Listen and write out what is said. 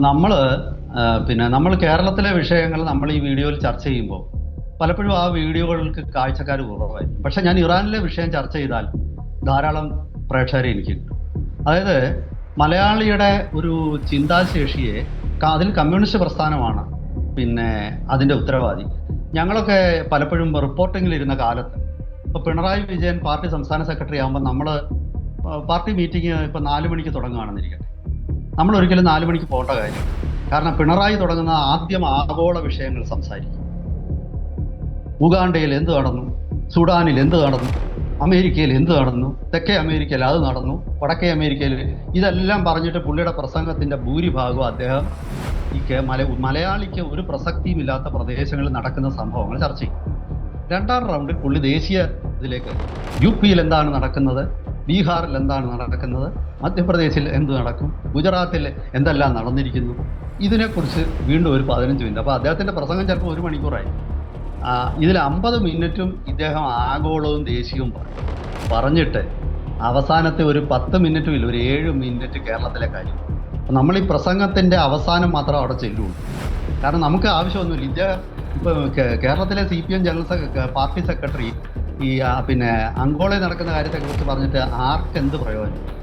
നമ്മൾ നമ്മൾ കേരളത്തിലെ വിഷയങ്ങൾ നമ്മൾ ഈ വീഡിയോയിൽ ചർച്ച ചെയ്യുമ്പോൾ പലപ്പോഴും ആ വീഡിയോകൾക്ക് കാഴ്ചക്കാർ കുറവായിരിക്കും. പക്ഷെ ഞാൻ ഇറാനിലെ വിഷയം ചർച്ച ചെയ്താൽ ധാരാളം പ്രേക്ഷകരെ എനിക്ക് കിട്ടും. അതായത് മലയാളിയുടെ ഒരു ചിന്താശേഷിയെ അതിൽ കമ്മ്യൂണിസ്റ്റ് പ്രസ്ഥാനമാണ് അതിൻ്റെ ഉത്തരവാദി. ഞങ്ങളൊക്കെ പലപ്പോഴും റിപ്പോർട്ടിങ്ങിലിരുന്ന കാലത്ത് ഇപ്പോൾ പിണറായി വിജയൻ പാർട്ടി സംസ്ഥാന സെക്രട്ടറി ആകുമ്പോൾ നമ്മൾ പാർട്ടി മീറ്റിംഗ് ഇപ്പോൾ 4 മണിക്ക് തുടങ്ങുകയാണെന്നിരിക്കട്ടെ, നമ്മൾ ഒരിക്കലും 4 മണിക്ക് പോകേണ്ട കാര്യം. കാരണം പിണറായി തുടങ്ങുന്ന ആദ്യം ആഗോള വിഷയങ്ങൾ സംസാരിക്കും. ഉഗാണ്ടയിൽ എന്ത് നടന്നു, സുഡാനിൽ എന്ത് നടന്നു, അമേരിക്കയിൽ എന്ത് നടന്നു, തെക്കേ അമേരിക്കയിൽ അത് നടന്നു, വടക്കേ അമേരിക്കയിൽ, ഇതെല്ലാം പറഞ്ഞിട്ട് പുള്ളിയുടെ പ്രസംഗത്തിൻ്റെ ഭൂരിഭാഗവും അദ്ദേഹം മലയാളിക്ക് ഒരു പ്രസക്തിയുമില്ലാത്ത പ്രദേശങ്ങളിൽ നടക്കുന്ന സംഭവങ്ങൾ ചർച്ച ചെയ്യും. 2ാം റൗണ്ടിൽ പുള്ളി ദേശീയ ഇതിലേക്ക് UP-യിൽ എന്താണ് നടക്കുന്നത്, ബീഹാറിൽ എന്താണ് നടക്കുന്നത്, മധ്യപ്രദേശിൽ എന്ത് നടക്കും, ഗുജറാത്തിൽ എന്തെല്ലാം നടന്നിരിക്കുന്നു, ഇതിനെക്കുറിച്ച് വീണ്ടും ഒരു 15 മിനിറ്റ്. അപ്പോൾ അദ്ദേഹത്തിൻ്റെ പ്രസംഗം ചിലപ്പോൾ 1 മണിക്കൂറായി. ഇതിൽ 50 മിനിറ്റും ഇദ്ദേഹം ആഗോളവും ദേശീയവും പറഞ്ഞിട്ട് അവസാനത്തെ ഒരു 10 മിനിറ്റും ഇല്ല, ഒരു 7 മിനിറ്റ് കേരളത്തിലെ കാര്യം. അപ്പം നമ്മൾ ഈ പ്രസംഗത്തിൻ്റെ അവസാനം മാത്രം അവിടെ ചെല്ലുള്ളൂ. കാരണം നമുക്ക് ആവശ്യമൊന്നുമില്ല. ഇദ്ദേഹം ഇപ്പോൾ കേരളത്തിലെ CPM ജനറൽ പാർട്ടി സെക്രട്ടറി അങ്കോളയിൽ നടക്കുന്ന കാര്യത്തെക്കുറിച്ച് പറഞ്ഞിട്ട് ആർക്കെന്ത് പ്രയോജനം?